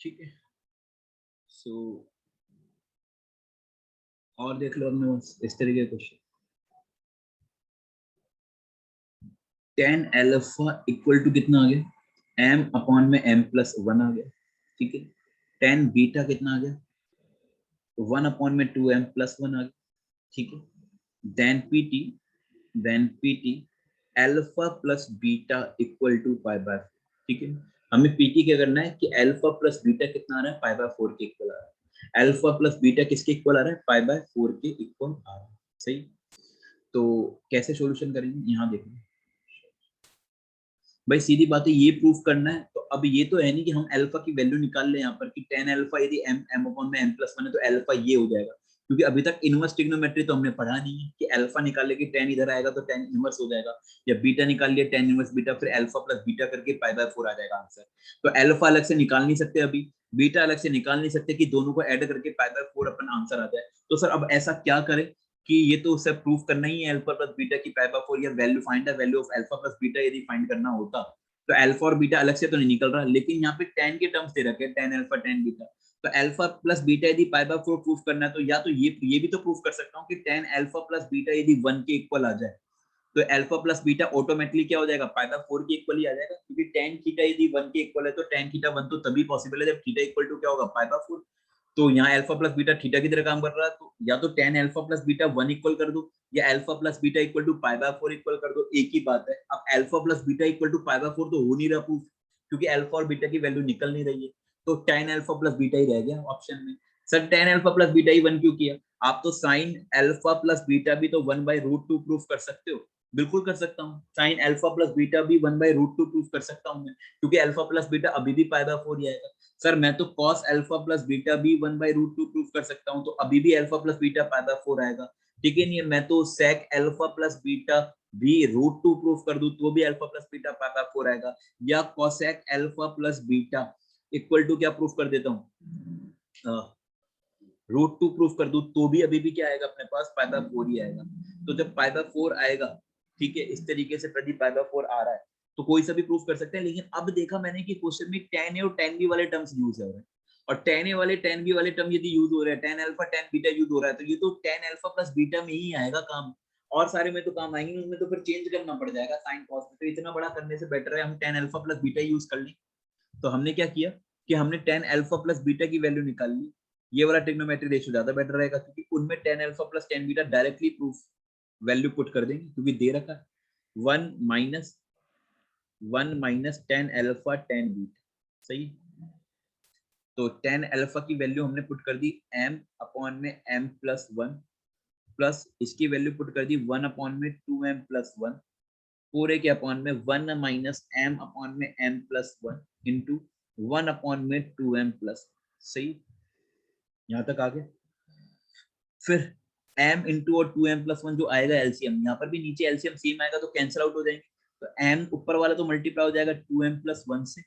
ठीक है। सो और देख लो अपने पास इस तरीके का question, tan alpha equal to कितना आ गया, m अपॉन में m प्लस 1 आ गया। ठीक है। tan बीटा कितना आ गया, 1 अपॉन में 2m प्लस 1 आ गया। ठीक है। Then pt alpha plus beta equal to pi by. ठीक है। हमें pt क्या करना है कि अल्फा प्लस बीटा कितना आ रहा है, पाई बाय 4 के इक्वल आ रहा है। अल्फा प्लस बीटा किसके इक्वल आ रहा है, पाई बाय 4 के इक्वल आ रहा है। सही। तो कैसे सॉल्यूशन करेंगे, यहाँ देखो भाई, सीधी बात है, ये प्रूफ करना है। तो अब ये तो है नहीं कि हम अल्फा की वैल्यू निकाल लें यहाँ पर कि tan अल्फा यदि m अपॉन में m प्लस 1 है तो अल्फा ये हो जाएगा, क्योंकि अभी तक इनवर्स ट्रिग्नोमेट्री तो हमने पढ़ा नहीं है कि अल्फा निकाल ले कि tan इधर आएगा तो tan इनवर्स हो जाएगा, या बीटा निकाल लिया tan इनवर्स बीटा, फिर अल्फा प्लस बीटा करके पाई बाय 4 आ जाएगा आंसर। तो अल्फा अलग से निकाल नहीं सकते, अभी बीटा अलग से निकाल नहीं सकते कि दोनों को ऐड करके पाई बाय 4 अपन आंसर आ जाए। तो सर अब ऐसा क्या करें कि ये तो उसे प्रूफ करना ही है अल्फा प्लस बीटा की पाई बाय 4, या value find the value of alpha plus beta यदि फाइंड करना होता तो अल्फा और बीटा अलग से तो नहीं निकल रहा, लेकिन यहाँ पे tan के टर्म्स दे रखे हैं, tan अल्फा tan बीटा। तो अल्फा प्लस बीटा यदि पाई बाय 4 प्रूफ करना है तो या तो ये भी तो प्रूफ कर सकता हूँ कि tan अल्फा प्लस बीटा यदि 1 के इक्वल आ जाए तो अल्फा प्लस बीटा ऑटोमेटिकली क्या हो जाएगा, पाई बाय 4 के इक्वल ही आ जाएगा, क्योंकि tan थीटा यदि 1 के इक्वल है तो tan थीटा 1 तो तभी पॉसिबल है जब थीटा इक्वल टू क्या होगा, पाई बाय 4। तो यहाँ अल्फा प्लस बीटा थीटा की तरह काम कर रहा है, तो या तो tan alpha plus beta 1 equal कर दो, या alpha plus beta equal to pi by 4 equal कर दो, एक ही बात है। अब alpha plus beta equal to pi by 4 तो हो नहीं रहा प्रूफ, क्योंकि अल्फा और बीटा की वैल्यू निकल नहीं रही है, तो tan अल्फा प्लस बीटा ही रह गया ऑप्शन में। Sir tan alpha plus beta ही 1 क्यों किया, आप तो sin अल्फा प्लस बीटा भी तो 1/√2 प्रूफ कर सकते हो। बिल्कुल कर सकता हूँ, sin अल्फा प्लस बीटा भी 1/√2 प्रूफ कर सकता हूँ मैं, क्योंकि अल्फा प्लस बीटा अभी भी पाई बाय 4 ही आएगा। सर मैं तो cos अल्फा प्लस बीटा भी 1/√2 प्रूफ कर सकता हूँ, तो अभी भी alpha plus beta pi by 4 आएगा। ठीक है। नहीं, मैं तो sec अल्फा प्लस बीटा भी √2 प्रूफ कर दूं तो भी alpha plus beta pi by 4 आएगा, या cosec alpha plus beta equal to क्या प्रूफ कर देता हूँ, √2 प्रूफ कर दूं तो भी अभी भी क्या आएगा अपने पास, पाई बाय 4 ही आएगा। तो जब पाई बाय 4 आएगा, ठीक है, इस तरीके से प्रति पाई बाय 4 आ रहा है तो कोई सा भी प्रूफ कर सकते हैं। लेकिन अब देखा मैंने कि क्वेश्चन में tan a और tan b वाले टर्म्स यूज हो रहे हैं, और tan a वाले tan b वाले टर्म यदि यूज हो रहे हैं, tan alpha tan beta use हो रहा है, तो ये तो tan अल्फा प्लस बीटा में ही आएगा काम, और सारे में तो काम आएंगे, उसमें तो फिर चेंज करना पड़ जाएगा साइन कॉस में। तो इतना बड़ा करने से बेटर है हम tan alpha plus beta use कर लें। तो हमने क्या किया कि हमने tan अल्फा प्लस बीटा की वैल्यू निकाल ली। ये वाला ट्रिग्नोमेट्री रेशियो ज्यादा बेटर रहेगा, क्योंकि उनमें tan alpha plus tan beta directly proof value put कर देंगे, क्योंकि दे रखा है 1 - tan अल्फा tan बीटा। सही। तो tan अल्फा की वैल्यू हमने पुट कर दी m अपॉन में m प्लस 1, प्लस इसकी वैल्यू पुट कर दी 1 अपॉन में 2m प्लस 1, पूरे के अपॉन में 1 - m अपॉन में m प्लस 1 इंटू 1 अपॉन में 2m प्लस। सही। यहाँ तक आ गया। फिर m इंटू और 2m प्लस 1 जो आएगा एलसीएम, यहाँ पर भी नीचे एलसीएम सेम आएगा तो कैंसिल आउट हो जाएंगे, तो m ऊपर वाला तो मल्टीप्लाई हो जाएगा 2m प्लस 1 से,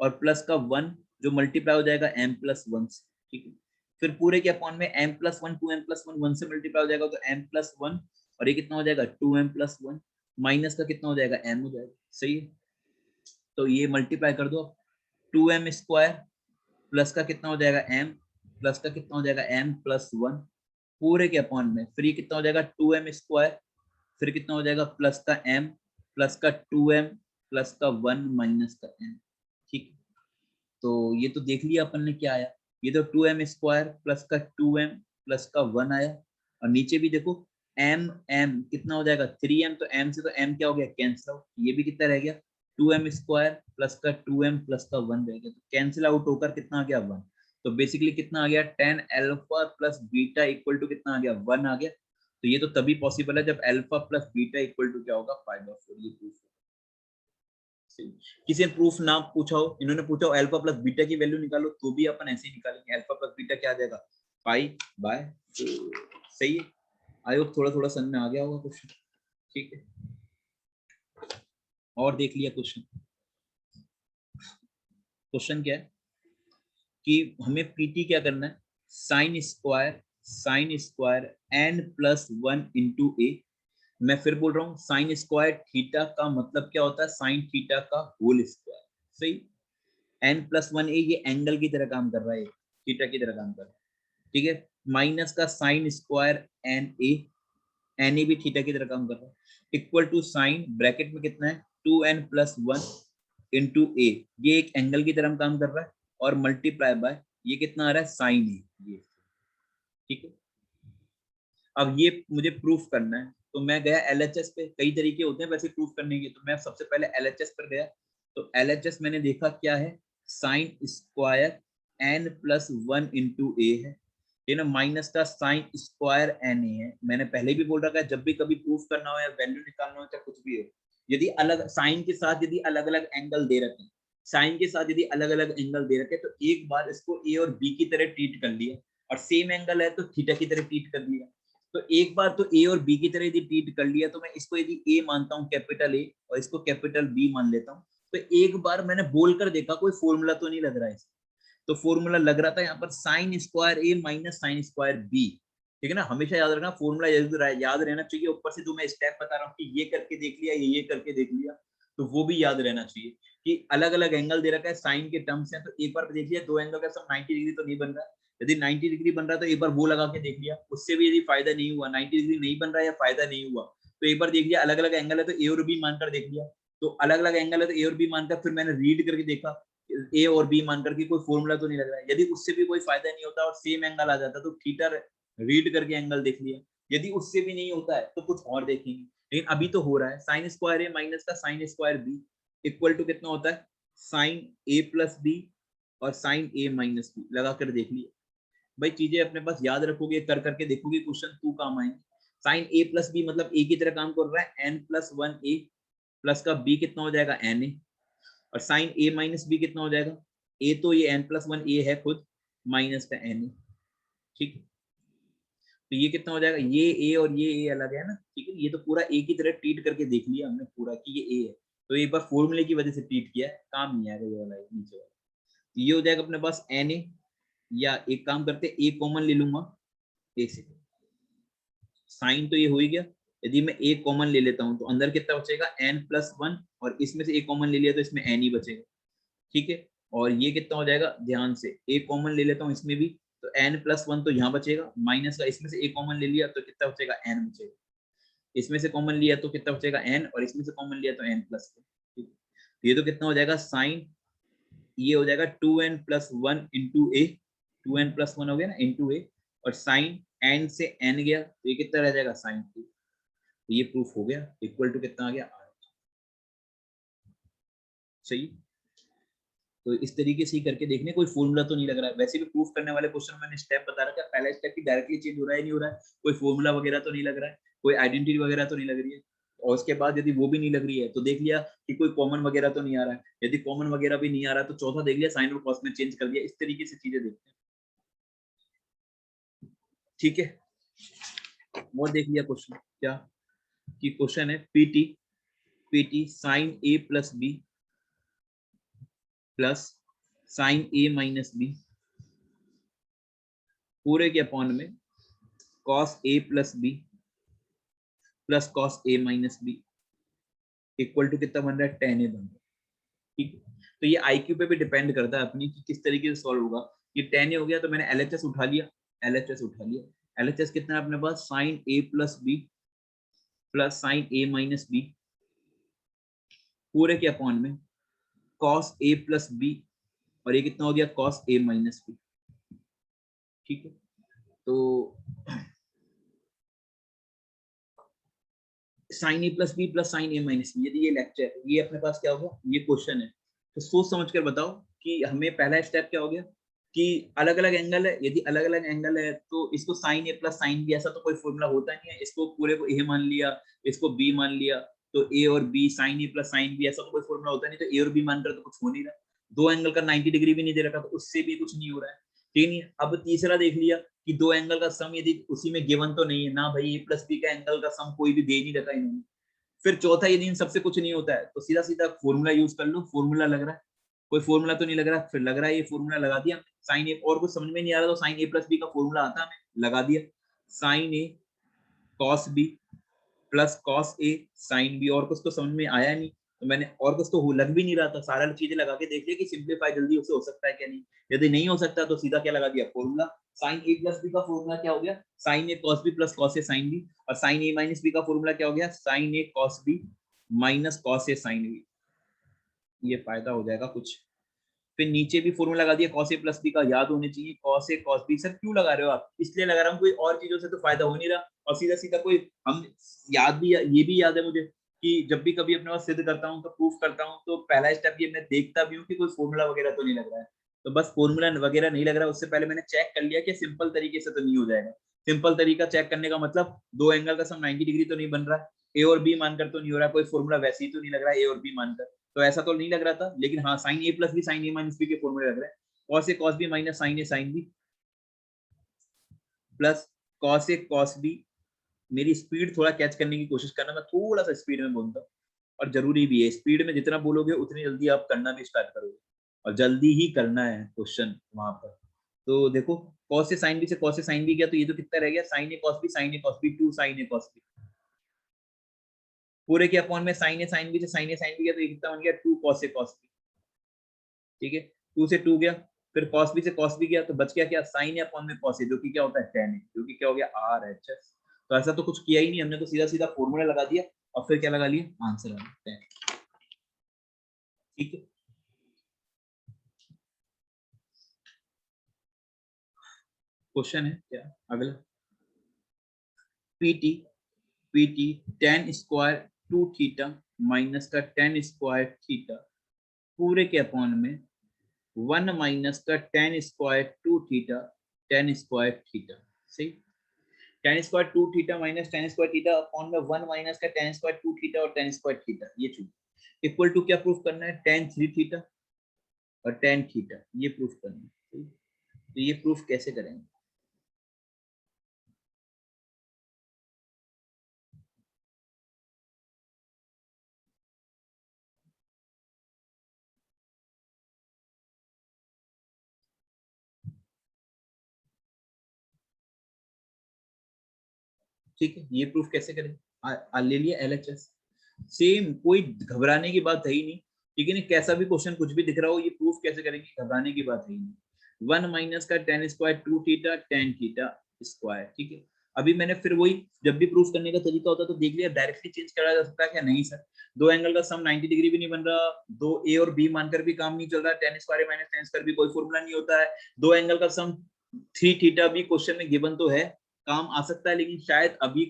और प्लस का 1 जो मल्टीप्लाई हो जाएगा m प्लस 1 से। ठीक है। फिर पूरे के अपॉन में m प्लस 1 2m प्लस 1 1 से मल्टीप्लाई हो जाएगा तो m प्लस 1, और ये कितना हो जाएगा 2m प्लस 1, माइनस का कितना हो जाएगा m हो जाएगा। सही है। तो ये मल्टीप्लाई कर दो, 2m स्क्वायर प्लस का कितना हो जाएगा m, प्लस का कितना हो जाएगा m प्लस 1, पूरे के अपॉन में फिर ये कितना हो जाएगा 2m स्क्वायर, फिर कितना हो जाएगा प्लस का m, प्लस का 2m, प्लस का 1 माइनस का m। ठीक। तो ये तो देख लिया अपन ने क्या आया, ये तो 2m स्क्वायर प्लस का 2m प्लस का 1 आया, और नीचे भी देखो m कितना हो जाएगा 3m, तो m से तो m क्या हो गया कैंसिल आउट, ये भी कितना रह गया 2m स्क्वायर प्लस का 2m प्लस का 1 रह गया, तो कैंसिल आउट होकर कितना आ गया 1। तो बेसिकली कितना आ गया tan alpha plus beta equal to कितना आ गया 1 आ गया। तो ये तो तभी पॉसिबल है जब alpha plus beta equal to क्या होगा 5/4, ये प्रूफ। किसी ने प्रूफ ना पूछा हो, इन्होंने पूछा हो अल्फा प्लस बीटा की वैल्यू निकालो, तो भी अपन ऐसे ही निकालेंगे, अल्फा प्लस बीटा क्या आ जाएगा पाई बाय 4। सही है। आई होप थोड़ा थोड़ा समझ में आ गया होगा क्वेश्चन। ठीक है। और देख लिया क्वेश्चन। क्वेश्चन क्या है कि हमें पीटी क्या करना है, sine square n plus 1 into A. मैं फिर बोल रहा हूँ साइन स्क्वायर थीटा का मतलब क्या होता है, साइन थीटा का होल स्क्वायर। सही। n+1 a ये एंगल की तरह काम कर रहा है, थीटा की तरह काम कर रहा है, ठीक है। माइनस का साइन स्क्वायर एन ए भी थीटा की तरह काम कर रहा है, इक्वल टू साइन ब्रैकेट में कितना है 2n+1 इंटू ए, ये एक एंगल की तरह काम कर रहा है, और मल्टीप्लाई बाय ये कितना आ रहा है साइन ए, ये ठीक है। अब ये मुझे प्रूफ करना है, तो मैं गया एलएचएस पे, कई तरीके होते हैं वैसे प्रूफ करने के, तो मैं सबसे पहले एलएचएस पर गया, तो एलएचएस मैंने देखा क्या है, साइन स्क्वायर n+1 इंटू ए है ना, माइनस का साइन स्क्वायर एन ए है। मैंने पहले भी बोल रखा है, जब भी कभी प्रूफ करना हो या वैल्यू निकालना हो, चाहे कुछ भी हो, यदि अलग साइन के साथ यदि अलग अलग एंगल दे रखे, साइन के साथ यदि अलग अलग एंगल दे रखे, तो एक बार इसको ए और बी की तरह ट्रीट कर लिया, और सेम एंगल है तो थीटा की तरह ट्रीट कर लिया। तो एक बार तो ए और बी की तरह यदि ट्रीट कर लिया, तो मैं इसको यदि ए मानता हूँ कैपिटल ए, और इसको कैपिटल बी मान लेता हूँ, तो एक बार मैंने बोलकर देखा कोई फॉर्मूला तो नहीं लग रहा है इसका, तो फॉर्मूला लग रहा था यहाँ पर sign square A minus sign square B, ठीक है ना। हमेशा याद रखना फॉर्मूला याद रहना चाहिए, ऊपर से जो मैं स्टेप बता रहा हूँ कि ये करके देख लिया, ये करके देख लिया, तो वो भी याद रहना चाहिए कि अलग अलग एंगल दे रखा है, साइन के टर्म्स हैं, तो एक बार देख लिया दो एंगल का सब 90 डिग्री तो नहीं बन रहा है, यदि 90 डिग्री बन रहा है तो एक बार वो लगा के देख लिया, उससे भी यदि फायदा नहीं हुआ, 90 डिग्री नहीं बन रहा है या फायदा नहीं हुआ, तो एक बार देख लिया अलग अलग एंगल है तो ए और बी मानकर देख लिया, तो अलग अलग एंगल है तो ए और बी मानकर फिर मैंने रीड करके देखा ए और बी मानकर के कोई फॉर्मूला तो नहीं लग रहा है, यदि उससे भी कोई फायदा नहीं होता और सेम एंगल आ जाता तो थीटा रीड करके एंगल देख लिया, यदि उससे भी नहीं होता है तो कुछ और देखेंगे, लेकिन अभी तो हो रहा है साइन स्क्वायर ए माइनस का sine square B equal to कितना होता है साइन ए प्लस बी और साइन ए माइनस बी, लगा कर देख लिया भाई, चीजें अपने पास याद रखोगे, कर करके देखोगे, क्वेश्चन टू काम आएंगे। साइन ए प्लस बी मतलब ए की तरह काम कर रहा है, n+1 ए प्लस का बी कितना हो जाएगा एन ए, और साइन ए माइनस बी कितना हो जाएगा, ए तो ये n+1 ए है खुद, माइनस का एन ए, ठीक है। तो ये कितना हो जाएगा, ये ए और ये ए अलग है ना, ठीक है, ये तो पूरा ए की तरह ट्रीट करके देख लिया हमने पूरा कि ये ए है, तो एक बार फॉर्मूले की वजह से ट्रीट किया है, काम नहीं आएगा ये वाला नीचे वाला, तो ये हो जाएगा अपने पास एन ए, या एक काम करते ए कॉमन ले लूंगा, ए से साइन तो ये हो ही गया, यदि मैं ए कॉमन ले लेता हूं तो अंदर कितना बचेगा n+1, और इसमें से ए कॉमन ले लिया तो इसमें n ही बचेगा, ठीक है। और ये कितना हो जाएगा, ध्यान से ए कॉमन ले लेता हूँ इसमें भी, तो n+1 तो यहाँ बचेगा, माइनस का इसमें से ए कॉमन ले लिया तो कितना बचेगा n बचेगा, इसमें से कॉमन लिया तो कितना बचेगा n, और इसमें से कॉमन लिया तो n+1, ठीक है। ये तो कितना हो जाएगा साइन, ये हो जाएगा 2n+1 इंटू ए, 2n+1 हो गया ना इंटू ए, और साइन n से n गया तो ये कितना रह जाएगा साइन 2, तो ये प्रूफ हो गया, इक्वल टू कितना आ गया 8, सही। तो इस तरीके से ही करके देखने, कोई फॉर्मूला तो नहीं लग रहा है, वैसे भी प्रूफ करने वाले क्वेश्चन मैंने स्टेप बता रखा है, पहला स्टेप की डायरेक्टली चेंज हो रहा है नहीं हो रहा है, कोई फॉर्मूला वगैरह तो नहीं लग रहा है, कोई आइडेंटिटी वगैरह तो नहीं लग रही है, और उसके बाद यदि वो भी नहीं लग रही है तो देख लिया कि कोई कॉमन वगैरह तो नहीं आ रहा है, यदि कॉमन वगैरह भी नहीं आ रहा है तो चौथा देख लिया साइन और कॉस में चेंज कर दिया, इस तरीके से चीजें देखते हैं, ठीक है। और देख लिया क्वेश्चन क्या, कि क्वेश्चन है PT sine A plus B plus sine A minus B पूरे के अपॉन में cos A plus B plus cos A minus B equal to कितना बन रहा है 10 ए बन रहा है, ठीक है। तो ये आईक्यू पे भी डिपेंड करता है अपनी कि किस तरीके से सॉल्व होगा, ये 10 ए हो गया तो मैंने एलएचएस उठा लिया, एलएचएस कितना है अपने पास sign A plus B plus sine A minus B पूरे के अपॉन में कॉस ए प्लस बी, और ये कितना हो गया कॉस ए माइनस बी, ठीक है। तो sign A plus B plus sine A minus B, यदि ये लेक्चर ये अपने पास क्या होगा, ये क्वेश्चन है, तो सोच समझ कर बताओ कि हमें पहला स्टेप क्या हो गया कि अलग अलग एंगल है, यदि अलग अलग एंगल है तो इसको sign A plus sine B ऐसा तो कोई फॉर्मूला होता नहीं है, इसको पूरे को ए मान लिया, इसको बी मान लिया, तो ए और B sine A plus sine B ऐसा तो कोई फॉर्मूला होता नहीं, तो ए और बी मानकर तो कुछ हो नहीं रहा, दो एंगल का 90 डिग्री भी नहीं दे रखा तो उससे भी कुछ नहीं हो रहा है, ठीक नहीं है। अब तीसरा देख लिया कि दो एंगल का सम यदि उसी में गिवन तो नहीं है ना भाई, ए प्लस बी का एंगल का सम कोई भी दे नहीं रखा इन्होंने, फिर चौथा यदि इन सबसे कुछ नहीं होता है तो सीधा सीधा फॉर्मूला यूज कर लो, फॉर्मूला लग रहा है, कोई फॉर्मूला तो नहीं लग रहा, फिर लग रहा है ये फॉर्मूला लगा दिया साइन ए, और कुछ समझ में नहीं आ रहा तो साइन ए प्लस बी का फॉर्मूला आता है हमें लगा दिया, sign A cos B plus cos A sine B, और कुछ तो समझ में आया नहीं तो मैंने और कुछ तो लग भी नहीं रहा था, सारा चीजें लगा के देख लिया कि सिंप्लीफाई जल्दी उससे हो सकता है क्या नहीं। यदि नहीं हो सकता तो सीधा क्या लगा दिया formula, sign A plus B का फॉर्मूला क्या हो गया, sine A cos B plus cos A sine B, और साइन ए माइनस बी का फॉर्मूला क्या हो गया, sine A cos B minus cos A sine B. ये फायदा हो जाएगा कुछ। फिर नीचे भी फॉर्मूला लगा दिया cos a प्लस बी का, याद होने चाहिए cos a cos b। Sir क्यों लगा रहे हो आप, इसलिए लगा रहा हूँ कोई और चीजों से तो फायदा हो नहीं रहा, और सीधा सीधा कोई हम याद भी, ये भी याद है मुझे कि जब भी कभी अपने पास सिद्ध करता हूँ तो प्रूफ करता हूँ तो पहला स्टेप ये मैं देखता भी हूँ कि कोई फॉर्मूला वगैरह तो नहीं लग रहा है। तो बस फॉर्मूला वगैरह नहीं लग रहा है, उससे पहले मैंने चेक कर लिया कि सिंपल तरीके से तो नहीं हो जाएगा। सिंपल तरीका चेक करने का मतलब दो एंगल का सम 90 डिग्री तो नहीं बन रहा है, ए और बी मानकर तो नहीं हो रहा, कोई फॉर्मूला वैसे ही तो नहीं लग रहा है ए और बी मानकर, तो ऐसा तो नहीं लग रहा था। लेकिन हाँ sign A plus B sine A minus B के फॉर्मूले लग रहे हैं, cos A cos B minus sign A sine B plus cos A cos B. मेरी स्पीड थोड़ा कैच करने की कोशिश करना, मैं थोड़ा सा स्पीड में बोलता हूँ, और जरूरी भी है, स्पीड में जितना बोलोगे उतनी जल्दी आप करना भी स्टार्ट करोगे, और जल्दी ही करना है क्वेश्चन वहां पर। तो देखो कॉस से साइन बी से कॉस से साइन बी गया, तो ये तो कितना रह गया, sine A cos B two sine A cos B, पूरे के अपॉन में साइन ए साइन बी से साइन ए साइन बी गया, तो ये कितना बन गया, two cos A cos B. ठीक है, टू से टू गया, फिर कॉस बी से कॉस बी गया, तो बच गया क्या, साइन ए अपॉन में कॉस ए, जो कि क्या होता है टेन ए, जो कि क्या हो गया आर एच एस। तो ऐसा तो कुछ किया ही नहीं हमने, तो सीधा सीधा फॉर्मूला लगा दिया और फिर क्या लगा लिया, आंसर आ गया। ठीक है, क्वेश्चन है क्या अगला, PT PT tan square two theta minus का टेन स्क्वायर थीटा पूरे के अपॉन में वन माइनस का tan square two theta tan square theta. सही, tan square two theta minus tan square theta upon में वन माइनस का tan square two theta और tan square theta, ये चीज इक्वल टू क्या प्रूफ करना है, टेन थ्री थीटा और टेन थीटा, ये प्रूफ करना है। तो ये प्रूफ कैसे करेंगे, ठीक है, ये प्रूफ कैसे करें, ले लिया एलएचएस। सेम, कोई घबराने की बात है ही नहीं। ठीक है ना, कैसा भी क्वेश्चन कुछ भी दिख रहा हो, ये प्रूफ कैसे करेंगे, घबराने की बात है ही नहीं। वन माइनस का tan square two theta tan theta square. ठीक है, अभी मैंने फिर वही, जब भी प्रूफ करने का तरीका होता है तो देख लिया डायरेक्टली चेंज करा जा सकता है क्या, नहीं सर, दो एंगल का सम 90 डिग्री भी नहीं बन रहा, दो ए और बी मानकर भी काम नहीं चल रहा, ten square minus tan square भी कोई फॉर्मूला नहीं होता है, दो एंगल का सम थ्री थीटा भी क्वेश्चन में गिवन तो है, काम आ सकता है, लेकिन शायद अभी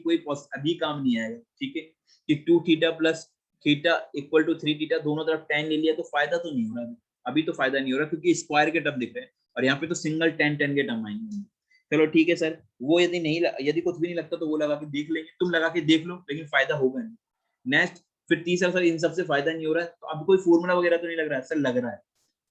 अभी काम नहीं आएगा। ठीक है, कि two theta plus theta equal to three theta, दोनों तरफ टेन ले लिया तो फायदा तो नहीं हो रहा, अभी तो फायदा नहीं हो रहा क्योंकि स्क्वायर के टर्म दिख रहे हैं, और यहाँ पे तो सिंगल टेन टेन के टर्म आएंगे। चलो ठीक है सर, वो यदि नहीं यदि कुछ भी नहीं लगता तो वो लगा के देख लेंगे, तुम लगा के देख लो, लेकिन फायदा होगा नहीं। नेक्स्ट, फिर तीसरा, सर इन सबसे फायदा नहीं हो रहा है तो अब कोई फॉर्मूला वगैरह तो नहीं लग रहा है, सर लग रहा है,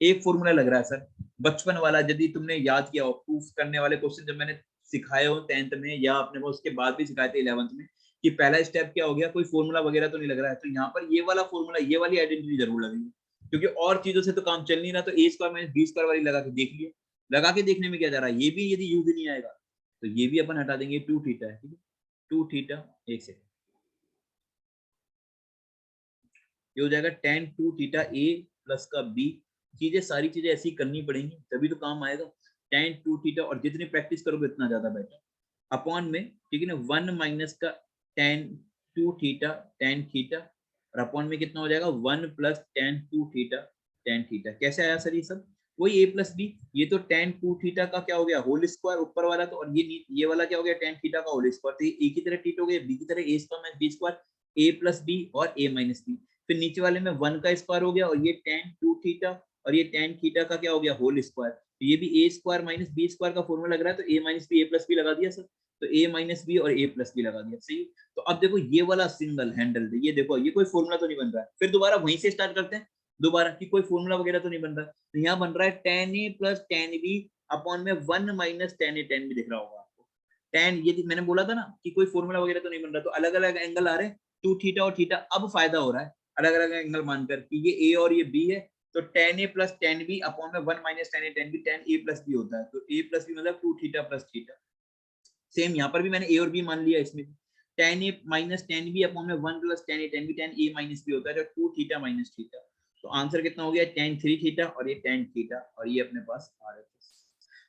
एक फॉर्मूला लग रहा है सर, बचपन वाला, यदि तुमने याद किया हो प्रूफ करने वाले क्वेश्चन जब मैंने सिखाए हो टेंथ में, या अपने को उसके बाद भी सिखाए थे इलेवंथ में, कि पहला स्टेप क्या हो गया, कोई फॉर्मूला वगैरह तो नहीं लग रहा है, तो यहाँ पर ये वाला फॉर्मूला, ये वाली आइडेंटिटी जरूर लगेगी, क्योंकि और चीजों से तो काम चल नहीं रहा, तो ए स्क्वायर माइनस बी स्क्वायर वाली लगा के देख लिया, लगा के देखने में क्या जा रहा है, ये भी यदि यूज नहीं आएगा तो ये भी अपन हटा देंगे, टू थीटा है, ठीक है, टू थीटा, एक सेकंड, ये हो जाएगा tan two theta A plus का बी, चीजें सारी चीजें ऐसी करनी पड़ेंगी तभी तो काम आएगा, टेन टू थीटा, और जितनी प्रैक्टिस करोगे उतना ज्यादा बेटर, अपॉन में, ठीक है ना, वन माइनस का tan two theta tan theta, और अपॉन में कितना हो जाएगा, one plus tan two theta tan theta. कैसे आया सर ये सब, वही ए प्लस बी, ये तो टेन टू थीटा का क्या हो गया होल स्क्वायर ऊपर वाला, तो और ये वाला क्या हो गया टेन थीटा का होल स्क्वायर, तो ये ए की तरह ट्रीट हो गया, बी की तरह ए square minus B square, A plus B और ए माइनस बी, फिर नीचे वाले में वन का स्क्वायर हो गया, और ये टेन टू थीटा और ये टेन थीटा का क्या हो गया होल स्क्वायर, तो ये भी ए स्क्वायर माइनस बी स्क्वायर का फॉर्मूला लग रहा है, तो ए माइनस बी ए प्लस बी लगा दिया सर, तो ए माइनस बी और ए प्लस बी लगा दिया। सही, तो अब देखो ये वाला सिंगल हैंडल, ये देखो ये कोई फॉर्मूला तो नहीं बन रहा है, फिर दोबारा वहीं से स्टार्ट करते हैं, दोबारा कि कोई फॉर्मूला वगैरह तो नहीं बन रहा, तो यहाँ बन रहा है ten A plus tan B upon में one minus tan A, ten भी दिख रहा होगा आपको, टेन, ये मैंने बोला था ना कि कोई फॉर्मूला वगैरह तो नहीं बन रहा, तो अलग अलग एंगल आ रहे हैं, टू थीटा और थीटा, अब फायदा हो रहा है अलग अलग एंगल मानकर कि ये ए और ये बी है, तो tan A plus tan B upon में one minus tan A tan B, tan A plus B होता है, तो ए प्लस बी मतलब two theta plus theta. Same यहाँ पर भी मैंने ए और बी मान लिया इसमें, tan a minus tan b upon में 1 plus tan a, tan b tan a minus b होता है, जो 2 थीटा माइनस थीटा। तो आंसर कितना हो गया, tan 3 थीटा और ये tan थीटा, और ये अपने पास आ रहा है।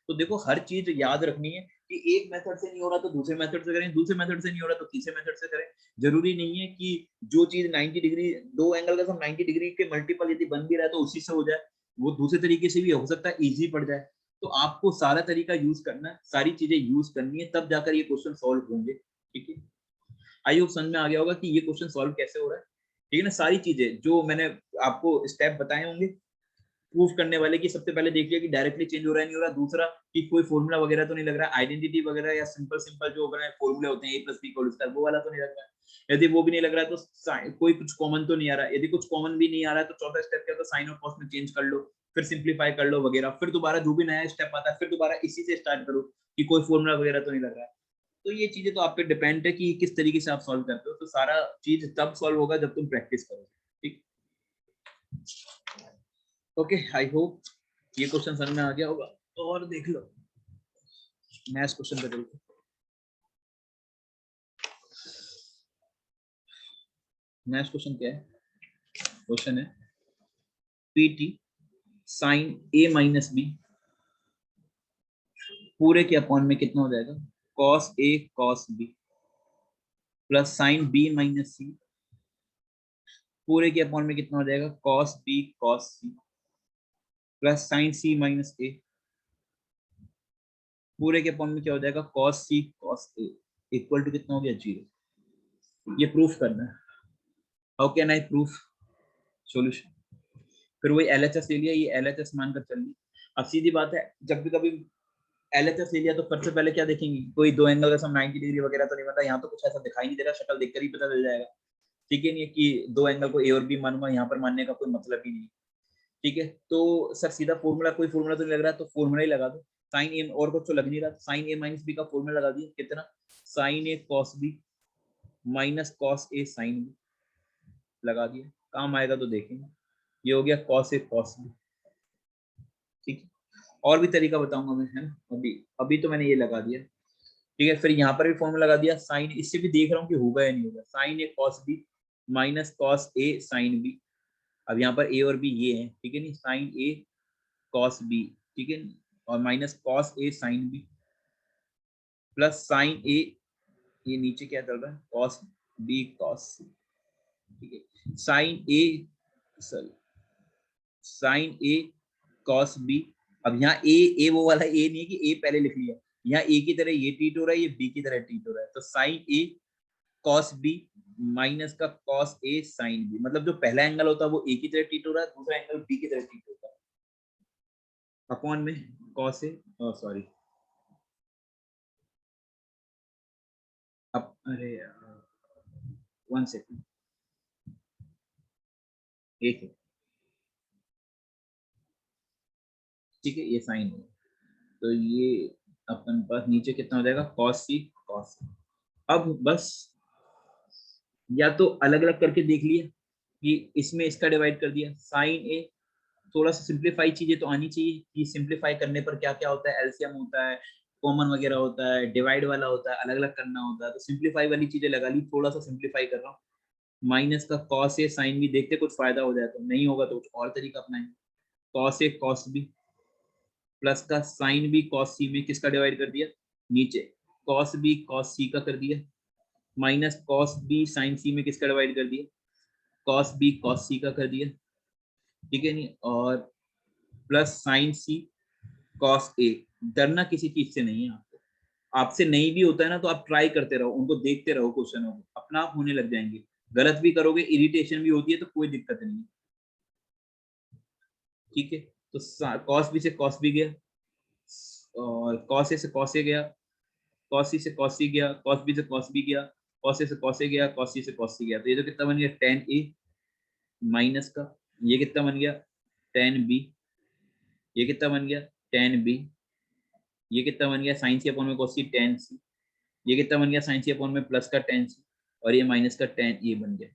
तो देखो हर चीज याद रखनी है कि एक मेथड से नहीं हो रहा तो दूसरे मेथड से करें, दूसरे मेथड से नहीं हो रहा तो तीसरे मेथड से करें। जरूरी नहीं है कि जो चीज 90 डिग्री, दो एंगल का सब 90 डिग्री के मल्टीपल यदि बन भी रहा है तो उसी से हो जाए, वो दूसरे तरीके से भी हो सकता है, इजी पड़ जाए। तो आपको सारा तरीका यूज करना है, सारी चीजें यूज करनी है, तब जाकर ये क्वेश्चन सॉल्व होंगे। ठीक है, आई होप समझ में आ गया होगा कि ये क्वेश्चन सॉल्व कैसे हो रहा है। ठीक है ना, सारी चीजें जो मैंने आपको स्टेप बताए होंगे प्रूफ करने वाले की, सबसे पहले देख लिया कि डायरेक्टली चेंज हो रहा है नहीं हो रहा, दूसरा कि कोई फॉर्मूला वगैरह तो नहीं लग रहा है, आइडेंटिटी वगैरह या सिंपल सिंपल जो फॉर्मूले होते हैं a plus B whole square वो वाला तो नहीं लग रहा है। यदि वो भी नहीं लग रहा है तो कोई कुछ कॉमन तो नहीं आ रहा है, यदि कुछ कॉमन भी नहीं आ रहा है तो चौथा स्टेप क्या होता है, साइन और कॉस में चेंज कर लो, फिर सिंप्लीफाई कर लो वगैरह, फिर दोबारा जो भी नया स्टेप आता है फिर दोबारा इसी से स्टार्ट करो कि कोई फॉर्मूला वगैरह तो नहीं लग रहा है। तो ये चीजें तो आप पे डिपेंड है कि किस तरीके से आप सॉल्व करते हो, तो सारा चीज तब सॉल्व होगा जब तुम प्रैक्टिस करो। ठीक, ओके, आई होप ये क्वेश्चन समझ में आ गया होगा। तो और देख लो नेक्स्ट क्वेश्चन पे चलते। नेक्स्ट क्वेश्चन क्या है, क्वेश्चन है PT sine A minus B पूरे के अपॉन में कितना हो जाएगा, cos A cos B plus sine B minus C पूरे के अपॉन में कितना हो जाएगा, cos B cos C plus sine C minus A पूरे के अपॉन में क्या हो जाएगा, cos C cos A equal to कितना हो गया, 0। ये प्रूफ करना है। How can I proof solution, फिर वही एलएचएस ले लिया, ये एलएचएस मानकर चल ली। अब सीधी बात है, जब भी कभी एलएचएस ले लिया तो सबसे पहले क्या देखेंगे, कोई दो एंगल का सम 90 डिग्री वगैरह तो नहीं बनता, यहाँ तो कुछ ऐसा दिखाई नहीं दे रहा, शक्ल देखकर ही पता चल जाएगा। ठीक है, नहीं कि दो एंगल को ए और बी मानूंगा, यहाँ पर मानने का कोई मतलब ही नहीं। ठीक है, तो सर सीधा फॉर्मूला, कोई फॉर्मूला तो नहीं लग रहा, तो फॉर्मूला ही लगा दो, साइन ए, और कुछ तो लग नहीं रहा, साइन ए माइनस बी का फॉर्मूला लगा दिया, कितना, sign A cos B minus cos A sine B लगा दिया, काम आएगा तो देखेंगे। ये हो गया कॉस ए कॉस बी। ठीक है, और भी तरीका बताऊंगा मैं, है ना, अभी अभी तो मैंने ये लगा दिया। ठीक है, फिर यहाँ पर भी फॉर्मूला लगा दिया, साइन, इससे भी देख रहा हूँ कि होगा या नहीं होगा, sign A cos B minus cos A sine B. अब यहाँ पर ए और बी ये है, ठीक है नहीं, साइन ए कॉस बी, ठीक है, और minus cos A sine B plus sine ए, ये नीचे क्या चल रहा है, कॉस बी कॉस सी। ठीक है, sine A, sorry, sign A cos B. अब यहाँ ए वो वाला ए नहीं है कि ए पहले लिख लिया, यहाँ ए की तरह ये टीट हो रहा है, ये बी की तरह टीट हो रहा है, तो sign A cos B minus का कॉस ए साइन बी, मतलब जो पहला एंगल होता है वो ए की तरह टीट हो रहा है, दूसरा एंगल बी की तरह टीट होता है, अपॉन में कॉस ए, सॉरी, अब अरे 1 सेकंड, एक है, ठीक है, ये साइन है, तो ये अपन पास नीचे कितना हो जाएगा, कॉस सी कॉस। अब बस या तो अलग अलग करके देख लिया कि इसमें इसका डिवाइड कर दिया, साइन ए, थोड़ा सा सिंप्लीफाई चीजें तो आनी चाहिए कि सिंप्लीफाई करने पर क्या क्या होता है, एलसीएम होता है, कॉमन वगैरह होता है, डिवाइड वाला होता है, अलग अलग करना होता है, तो सिंप्लीफाई वाली चीजें लगा ली, थोड़ा सा सिंप्लीफाई कर रहा हूँ, माइनस का कॉस ए साइन भी, देखते कुछ फायदा हो जाए, तो नहीं होगा तो कुछ और तरीका अपनाएंगे, cos A cos B plus का साइन बी कॉस सी में किसका डिवाइड कर दिया, नीचे कॉस बी कॉस सी का कर दिया, माइनस कॉस बी साइन सी में किसका डिवाइड कर दिया, कॉस बी कॉस सी का कर दिया। ठीक है नहीं, और प्लस साइन सी कॉस ए। डरना किसी चीज से नहीं है आपको, आपसे नहीं भी होता है ना तो आप ट्राई करते रहो, उनको देखते रहो, क्वेश्चनों को अपना आप होने लग जाएंगे, गलत भी करोगे, इरिटेशन भी होती है तो कोई दिक्कत नहीं है। ठीक है, तो कॉस बी से कॉस बी गया, और कॉस ए से कॉस ए गया, कॉस सी से कॉस सी गया, कॉस बी से कॉस बी गया, कॉस ए से कॉस ए गया, कॉस सी से कॉस सी गया, तो ये तो कितना बन गया, टेन ए माइनस का, ये कितना बन गया, टेन बी, ये कितना बन गया, टेन बी, ये कितना बन गया, साइन सी अपॉन में कॉस सी टेन सी, ये कितना बन गया, साइन सी अपॉन में प्लस का टेन सी, और ये माइनस का टेन ए बन गया।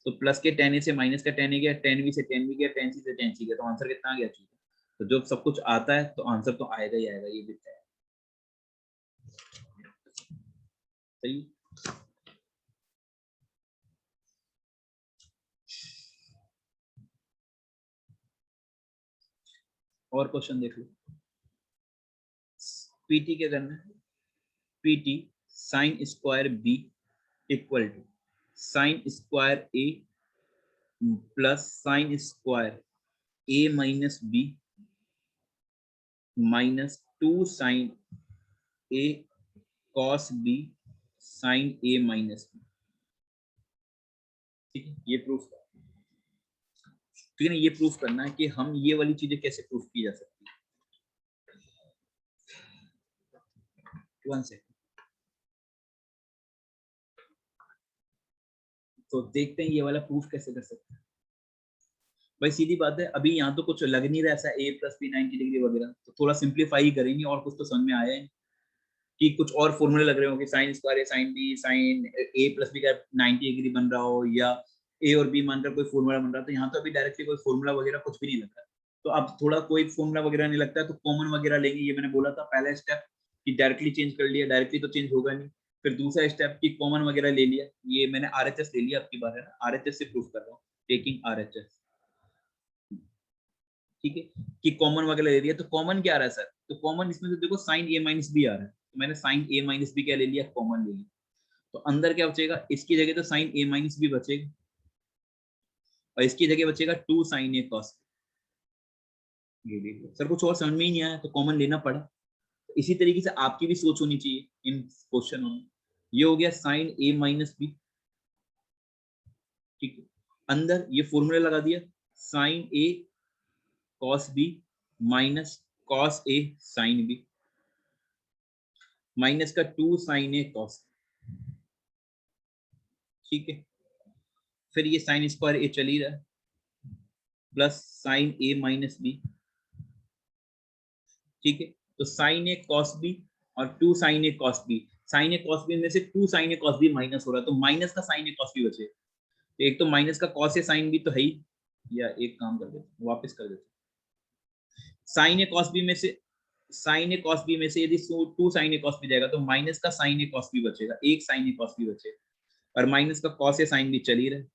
तो प्लस के टेन ए से माइनस का टेन ए गया, टेन बी से टेन बी गया, टेन सी से टेन सी गया, तो आंसर कितना आ गया, ठीक है। तो जब सब कुछ आता है तो आंसर तो आएगा ही आएगा, ये भी है। सही। और क्वेश्चन देख लो। पीटी क्या करना है, PT sine square B equal to sine square A plus sine square A minus B minus 2 sine A cos B sine A minus B. ठीक है, ये प्रूफ कर, ठीक है ना, ये प्रूफ करना है कि हम ये वाली चीजें कैसे प्रूफ की जा सकती है। 1 सेकंड, तो देखते हैं ये वाला प्रूफ कैसे कर सकते हैं। भाई सीधी बात है, अभी यहाँ तो कुछ लग नहीं रहा ऐसा a प्लस बी 90 डिग्री वगैरह, तो थोड़ा सिंप्लीफाई ही करेंगे और कुछ तो समझ में आया है कि कुछ और फॉर्मूले लग रहे हो कि sign square A sine B sine A plus B का 90 डिग्री बन रहा हो, या ए और बी मानकर कोई फॉर्मूला बन रहा है। तो यहाँ तो अभी डायरेक्टली कोई फॉर्मूला वगैरह कुछ भी नहीं लग रहा है, तो अब थोड़ा कोई फॉर्मूला वगैरह नहीं लगता है तो कॉमन वगैरह लेंगे। ये मैंने बोला था पहला स्टेप कि डायरेक्टली चेंज कर लिया, डायरेक्टली तो चेंज होगा नहीं। फिर दूसरा स्टेप की कॉमन वगैरह ले लिया, ये मैंने आरएचएस ले लिया, आपकी बात है ना, आरएचएस से प्रूफ कर रहा हूँ, टेकिंग आरएचएस। ठीक है, कि कॉमन वगैरह ले लिया, तो कॉमन क्या आ रहा है सर, तो कॉमन इसमें से देखो साइन ए माइनस बी आ रहा है, तो मैंने साइन ए माइनस बी क्या ले लिया, कॉमन ले लिया। तो अंदर क्या बचेगा, इसकी जगह तो साइन ए माइनस बी बचेगा और इसकी जगह बचेगा 2 साइन ए कॉस। ये देखो सर कुछ और समझ में ही नहीं आया तो कॉमन लेना पड़ा। तो इसी तरीके से आपकी भी सोच होनी चाहिए इन क्वेश्चनों में। ये हो गया साइन ए माइनस बी, ठीक है, अंदर ये फॉर्मूला लगा दिया sign A cos B minus cos A sine B minus का 2 साइन ए कॉस। ठीक है, फिर ये साइन स्क्वायर ए चल ही रहा है plus sine A minus B. ठीक है, तो साइन ए कॉस बी और 2 sine A cos B, sine A cos B में से 2 sine A cos B minus हो रहा है, तो माइनस का साइन ए कॉस बी बचे। तो एक तो माइनस का कॉस ए साइन बी तो है ही, या एक काम कर देते वापस कर देते, साइन ए कॉस बी में से साइन ए कॉस बी में से यदि 2 साइन ए कॉस बी जाएगा तो माइनस का साइन ए कॉस बी बचेगा, एक साइन ए कॉस बी बचेगा और माइनस का कॉस ए साइन बी चल ही रहा है।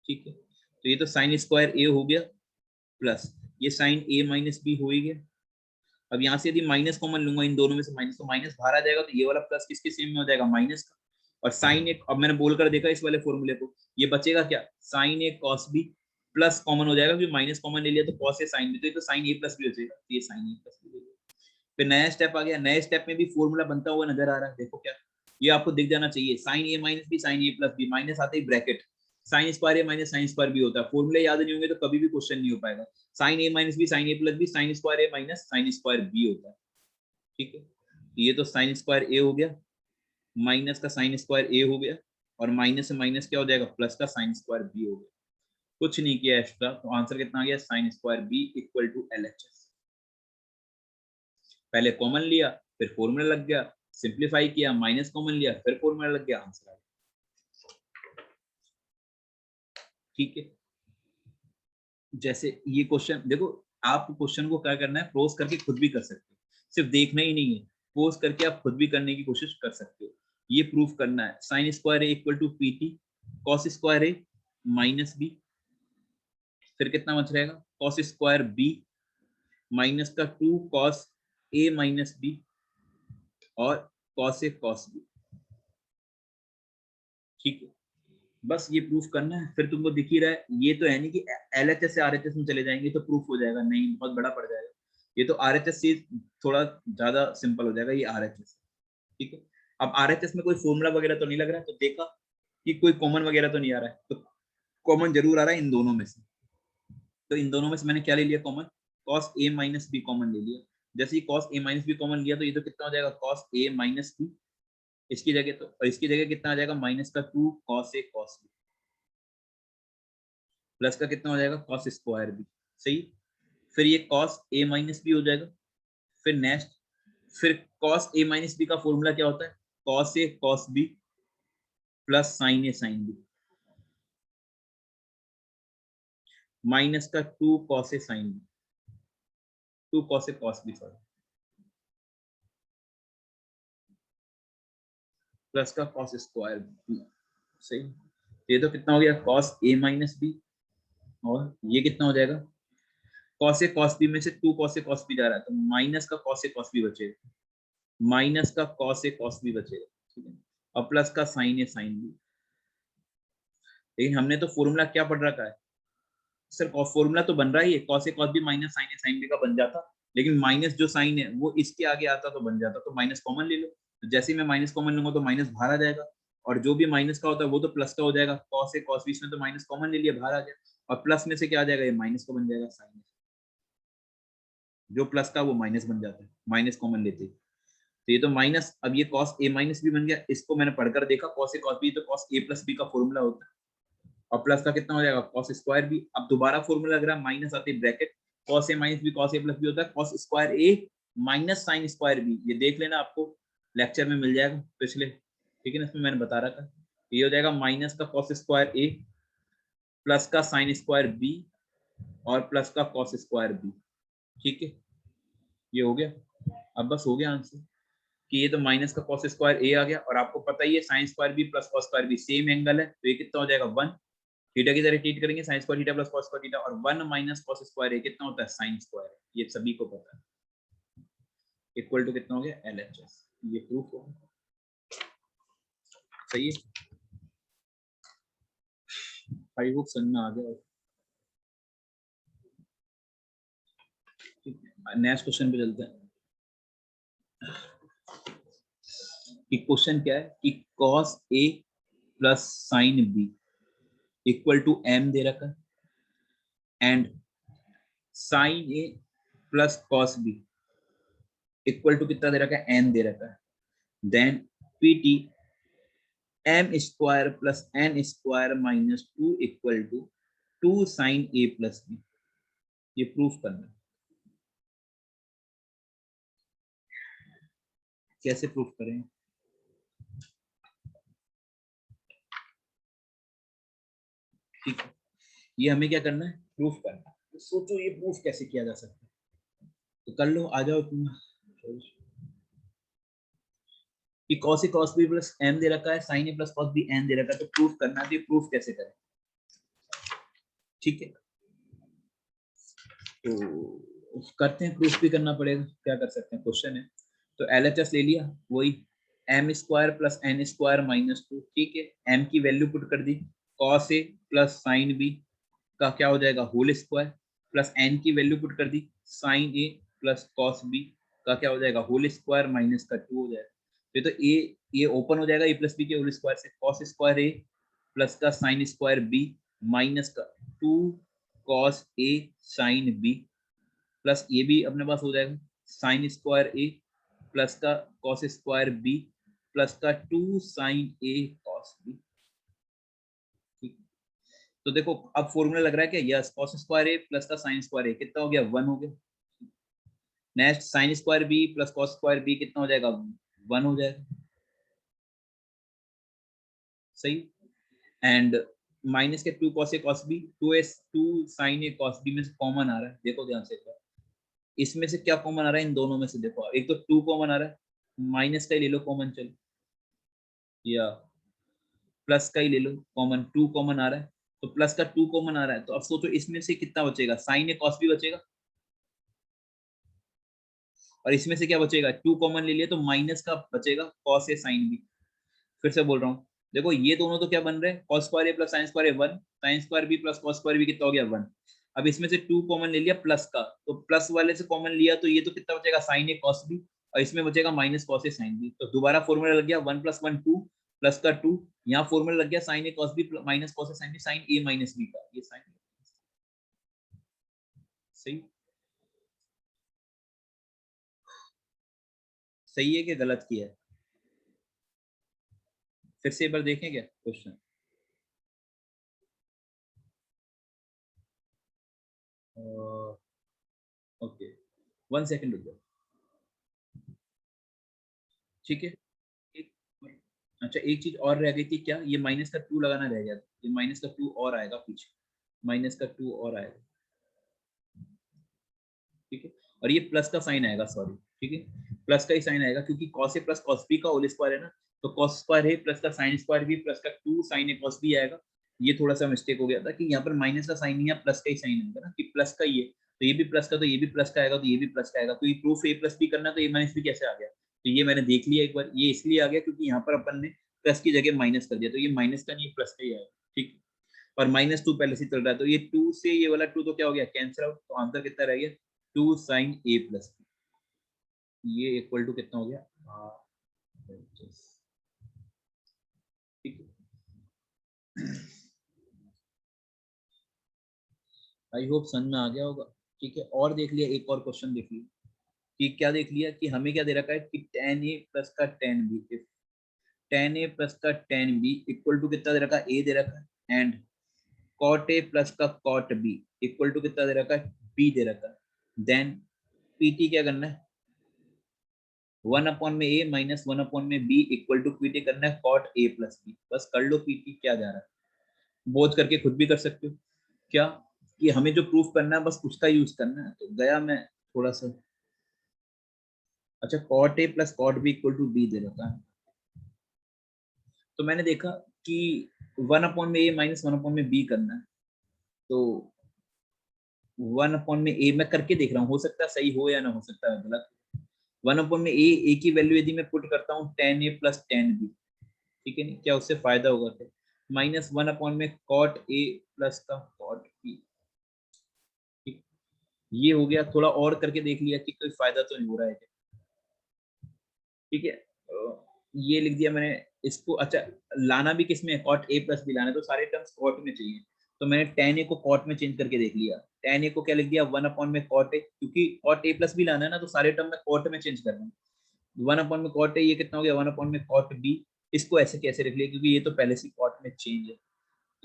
ठीक है, तो ये तो साइन स्क्वायर ए हो गया प्लस ये साइन ए माइनस बी हो ही गया। अब यहाँ से यदि माइनस कॉमन लूंगा इन दोनों में से, माइनस तो माइनस बाहर आ जाएगा, तो ये वाला प्लस किसके सेम में हो जाएगा, माइनस का। और साइन ए, अब मैंने बोलकर देखा इस वाले फॉर्मूले को, ये बचेगा क्या, sine A cos B plus common हो जाएगा क्योंकि माइनस कॉमन ले लिया तो कॉस ए साइन बी, तो ये तो साइन ए प्लस बी बचेगा, तो ये साइन ए प्लस बी। फिर नया स्टेप आ गया, नए स्टेप में भी फॉर्मूला बनता हुआ नजर आ रहा है, देखो क्या, ये आपको दिख जाना चाहिए, sign A minus B sine A plus B, minus आते ही bracket, sign square A minus sign square B होता है। फॉर्मूले याद नहीं होंगे तो कभी भी क्वेश्चन नहीं हो पाएगा। Sign A minus B sine A plus B sign square A minus sign square B होता है। ठीक है, ये तो साइन स्क्वायर ए हो गया माइनस का साइन स्क्वायर ए हो गया और माइनस से माइनस क्या हो जाएगा, प्लस का साइन स्क्वायर बी हो गया। कुछ नहीं किया एक्स्ट्रा, तो आंसर कितना आ गया, sine square B equal to LHS। पहले कॉमन लिया फिर फॉर्मूला लग गया, सिंप्लीफाई किया माइनस कॉमन लिया फिर फॉर्मूला लग गया, आंसर आ गया। ठीक है, जैसे ये क्वेश्चन देखो, आप क्वेश्चन को क्या करना है, पोज करके खुद भी कर सकते हो, सिर्फ देखना ही नहीं है, पोज करके आप खुद भी करने की कोशिश कर सकते हो। ये प्रूफ करना है, sine square A equal to PT cos square A minus B, फिर कितना बच रहेगा, कॉस स्क्वायर बी माइनस का 2 कॉस ए माइनस बी और कॉस ए कॉस बी। ठीक है, बस ये प्रूफ करना है, फिर तुमको दिख ही रहा है, ये तो है नहीं कि LHS से RHS में चले जाएंगे तो प्रूफ हो जाएगा, नहीं बहुत बड़ा पड़ जाएगा। ये तो RHS से थोड़ा ज्यादा सिंपल हो जाएगा, ये RHS। ठीक है, अब RHS में कोई फॉर्मूला वगैरह तो नहीं लग रहा है, तो देखा कि कोई कॉमन वगैरह तो नहीं आ रहा है, तो कॉमन जरूर आ रहा है इन दोनों में से। तो इन दोनों में से मैंने क्या ले लिया common, cos A minus B common ले लिया। जैसे ही cos A minus B common लिया तो ये तो कितना हो जाएगा, कॉस ए माइनस बी, इसकी जगह तो, और इसकी जगह कितना आ जाएगा, माइनस का 2 cos A cos B plus का कितना हो जाएगा, कॉस स्क्वायर बी। सही, फिर ये कॉस ए माइनस बी हो जाएगा। फिर नेक्स्ट, फिर कॉस ए माइनस बी का फॉर्मूला क्या होता है, cos A cos B plus sine A sine B minus का 2 cos A sine B, 2 cos A cos B sorry, plus का कॉस स्क्वायर बी। सही, ये तो कितना हो गया, कॉस ए माइनस बी, और ये कितना हो जाएगा, कॉस ए कॉस बी में से 2 कॉस ए कॉस बी जा रहा है, तो माइनस का कॉस ए कॉस बी बचेगा, माइनस का कॉस ए कॉस बी बचेगा, ठीक है, और प्लस का साइन ए साइन बी। लेकिन हमने तो फॉर्मूला क्या पढ़ रखा है सर, फॉर्मूला तो बन रहा ही है, cos ए cos b माइनस sin ए sin b का बन जाता, लेकिन माइनस जो साइन है वो इसके आगे आता तो बन जाता, तो माइनस कॉमन ले लो, तो जैसे ही मैं माइनस कॉमन लूंगा तो माइनस बाहर आ जाएगा, और जो भी माइनस का होता है वो तो प्लस का हो जाएगा, cos ए cos b इसमें तो माइनस कॉमन ले लिया, बाहर आ गया, और प्लस में से क्या आ जाएगा, ये माइनस का बन जाएगा, साइन जो प्लस का वो माइनस बन जाता है, माइनस कॉमन लेते ही। तो ये तो माइनस, अब ये cos a माइनस बी बन गया, इसको मैंने पढ़कर देखा, cos ए cos b तो cos a प्लस b का फॉर्मूला होता है, और प्लस का कितना हो जाएगा, cos स्क्वायर बी। अब दोबारा फॉर्मूला लग रहा है, माइनस आती है ब्रैकेट, cos ए माइनस बी cos ए प्लस बी होता है cos square A minus sin square B, ये देख लेना, आपको लेक्चर में मिल जाएगा पिछले, ठीक है ना, इसमें मैंने बता रखा है, ये हो जाएगा माइनस का cos स्क्वायर ए प्लस का sin स्क्वायर बी और प्लस का cos स्क्वायर बी, ठीक है, ये हो गया। अब बस हो गया आंसर, कि ये तो माइनस का cos स्क्वायर ए आ गया, और आपको पता ही है sin square B plus cos square B same angle है, तो ये कितना हो जाएगा 1, थीटा की तरह ट्रीट करेंगे, sin square theta plus cos square theta, और 1 माइनस cos स्क्वायर ए कितना होता है, sin स्क्वायर, ये सभी को पता है, इक्वल टू कितना हो गया, LHS, ये प्रूफ हो सही है। आई होप समझ में आ गया। नेक्स्ट क्वेश्चन पे चलते हैं, कि क्वेश्चन क्या है कि cos A plus sin B equal to m दे रखा है, and sin A plus cos B equal to कितना दे रखा है, n दे रखा है, then PT m square plus n square minus 2 equal to 2 sin A plus B, ये प्रूफ करना है। कैसे प्रूफ करें, ठीक है, ये हमें क्या करना है, प्रूफ करना है, तो सोचो ये प्रूफ कैसे किया जा सकता है, तो कर लो, आ जाओ तुम, कि cos A cos B plus m दे रखा है, sin A plus cos B n दे रखा है, तो प्रूफ करना है, प्रूफ कैसे करें, ठीक है, तो करते हैं, प्रूफ भी करना पड़ेगा, क्या कर सकते हैं, क्वेश्चन है, तो LHS ले लिया, वही m square plus n square minus 2, ठीक है, m की वैल्यू पुट कर दी, cos A plus sin B का क्या हो जाएगा, होल स्क्वायर, प्लस n की वैल्यू पुट कर दी, sin A plus cos B का क्या हो जाएगा, होल स्क्वायर माइनस का 2 हो जाएगा, तो ये ओपन हो जाएगा, a प्लस b के होल स्क्वायर से, cos स्क्वायर A प्लस का sin स्क्वायर B माइनस का 2 cos A sin B plus ये भी अपने पास हो जाएगा, sin स्क्वायर A प्लस का cos स्क्वायर B प्लस का 2 sin A cos B, ठीक, तो देखो अब फॉर्मूला लग रहा है क्या, yes, cos square A plus का sin स्क्वायर A कितना हो गया, 1 हो गया, next sin square B plus cos square B कितना हो जाएगा, 1 हो जाएगा, सही, एंड माइनस के 2 cos A cos B 2 sin A cos B में से कॉमन आ रहा है, देखो ध्यान से, इसमें से क्या कॉमन आ रहा है, इन दोनों में से देखो, एक तो 2 कॉमन आ रहा है, माइनस का ही ले लो कॉमन, चलो, या प्लस का ही ले लो कॉमन, 2 कॉमन आ रहा है, तो प्लस का 2 कॉमन आ रहा है, तो अब सोचो इसमें से कितना बचेगा, sin A cos B बचेगा, और इसमें से क्या बचेगा, 2 कॉमन ले लिया तो माइनस का बचेगा cos A sin B, फिर से बोल रहा हूँ, देखो ये दोनों तो क्या बन रहे हैं, cos square A plus sin square A 1, sin square B plus cos square B कितना हो गया, 1, अब इसमें से 2 कॉमन ले लिया प्लस का, तो प्लस वाले से कॉमन लिया तो ये तो कितना बचेगा, sin A cos B, और इसमें बचेगा minus cos A sin B, तो दोबारा फॉर्मूला लग गया 1 + 1 2 प्लस का 2, यहाँ फॉर्मूला लग गया sin A cos B minus cos A sin B, sin A minus B का, ये sin सही, सही है कि गलत किया है, फिर से एक बार देखें क्या क्वेश्चन, ओके 1 सेकंड रुक जाओ, ठीक है, एक, अच्छा एक चीज और रह गई थी क्या, ये माइनस का 2 लगाना रह गया था, ये माइनस का 2 और आएगा पीछे, माइनस का 2 और आएगा, ठीक है, और ये प्लस का साइन आएगा, सॉरी, ठीक है, प्लस का ही साइन आएगा क्योंकि cos A plus cos B का होल स्क्वायर है ना, तो cos स्क्वायर A प्लस का sin स्क्वायर B प्लस का 2 sin A cos B आएगा, ये थोड़ा सा मिस्टेक हो गया था कि यहाँ पर माइनस का साइन नहीं है, प्लस का ही साइन आएगा ना, कि प्लस का ही है, तो ये भी प्लस का, तो ये भी प्लस का आएगा, तो ये भी प्लस का आएगा। तो ये प्रूफ ए प्लस बी करना है, तो ए माइनस बी कैसे आ गया? तो ये मैंने देख लिया एक बार, ये इसलिए आ गया क्योंकि यहाँ पर अपन ने प्लस की जगह माइनस कर दिया, तो ये माइनस का नहीं प्लस का ही आएगा, ठीक। और -2 पहले से चल रहा है, तो ये 2 से ये वाला 2 तो क्या हो गया, कैंसिल आउट। तो आंसर कितना रह गया, 2 sin a प्लस बी, ये इक्वल टू कितना हो गया, ठीक है। आई होप समझ में आ गया होगा, ठीक है। और देख लिया, एक और क्वेश्चन देख लिया कि क्या देख लिया कि हमें क्या दे रखा है कि tan a प्लस का tan b, if tan a plus का tan b इक्वल टू कितना दे रखा है, a दे रखा है, एंड cot a प्लस का cot b इक्वल टू कितना दे रखा है, b दे रखा है, देन pt क्या करना है, 1 अपॉन में a माइनस 1 अपॉन में b इक्वल टू pt करना है cot a प्लस b। बस कर लो, pt क्या जा रहा है, बोझ करके खुद भी कर सकते हो क्या, कि हमें जो प्रूफ करना है बस उसका यूज करना है। तो गया मैं थोड़ा सा, अच्छा cot a plus cot b equal to b दे रखा है, तो मैंने देखा कि 1 अपॉन में a माइनस 1 अपॉन में b करना है, तो 1 अपॉन में a मैं करके देख रहा हूँ, हो सकता है सही हो या ना, हो सकता है गलत। 1 अपॉन में a की वैल्यू यदि मैं पुट करता हूँ tan a plus tan b, ठीक है नहीं, क्या उससे फायदा होगा, क्या -1 अपॉन में cot a प्लस का cot b, ठीक। ये हो गया, थोड़ा और करके देख लिया कि कोई फायदा तो नहीं हो रहा है, ठीक है। ये लिख दिया मैंने इसको। अच्छा लाना भी किसमें है, cot a प्लस बी लाना है, तो सारे टर्म्स cot में चाहिए, तो मैंने tan a को cot में चेंज करके देख लिया। tan a को क्या लिख दिया, 1 अपॉन में cot a, क्योंकि cot a प्लस बी लाना है ना, तो सारे टर्म में cot में चेंज करना है। 1 अपॉन में cot a, ये कितना हो गया, 1 अपॉन में cot b, इसको ऐसे कैसे रख लिया, क्योंकि ये तो पहले से cot में चेंज है,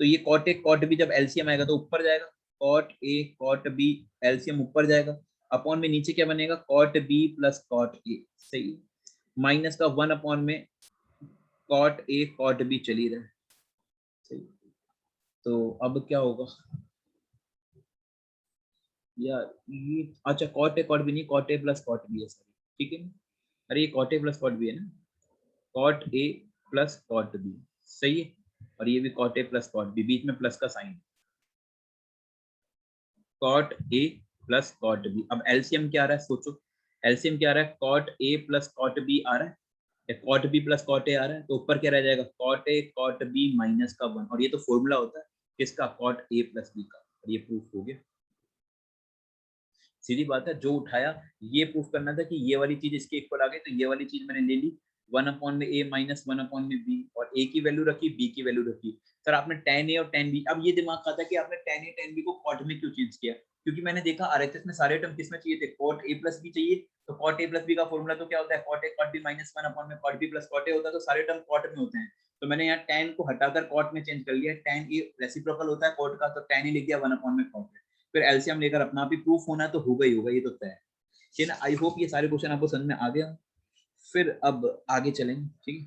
तो ये cot a cot b जब एलसीएम आएगा तो ऊपर जाएगा, cot a cot b LCM ऊपर जाएगा, अपॉन में नीचे क्या बनेगा, cot b plus cot a, सही। माइनस का 1 अपॉन में cot a cot b चली रहा है, सही। तो अब क्या होगा यार, ये अच्छा cot a cot b नहीं, cot a plus cot b है, सॉरी, ठीक है। अरे ये cot a plus cot b है ना, cot a plus cot b, सही है। और ये भी cot a plus cot b, बीच में प्लस का sign, cot a plus cot b। अब एलसीएम क्या आ रहा है, सोचो एलसीएम क्या आ रहा है, cot a plus cot b आ रहा है, या cot b plus cot a आ रहा है, तो ऊपर क्या रह जाएगा, cot a cot b minus का 1, और ये तो फॉर्मूला होता है किसका, cot a प्लस b का, और ये प्रूफ हो गया। सीधी बात है, जो उठाया ये प्रूफ करना था कि ये वाली चीज इसके इक्वल आ गई, तो ये वाली चीज मैंने ले ली, 1 अपॉन में a माइनस 1 अपॉन में b, और a की वैल्यू रखी, b की वैल्यू रखी। सर आपने tan a और tan b, अब ये दिमाग खाता है कि आपने tan a tan b को cot में क्यों चेंज किया, क्योंकि मैंने देखा आरएचएस में सारे टर्म किसमें चाहिए थे, cot a प्लस b चाहिए, तो cot a प्लस b का फॉर्मूला तो क्या होता है, cot a cot b minus 1 upon में cot b plus cot a होता है, तो सारे टर्म cot में होते हैं। तो मैंने यहाँ tan को हटाकर cot में चेंज कर लिया, tan a रेसिप्रोकल होता है cot का, तो tan a लिख दिया 1 अपॉन में cot, फिर एलसीएम लेकर अपना भी प्रूफ होना तो होगा ही होगा, ये तो तय है। ठीक है ना, आई होप ये सारे क्वेश्चन आपको समझ में आ गया। फिर अब आगे चलेंगे, ठीक है।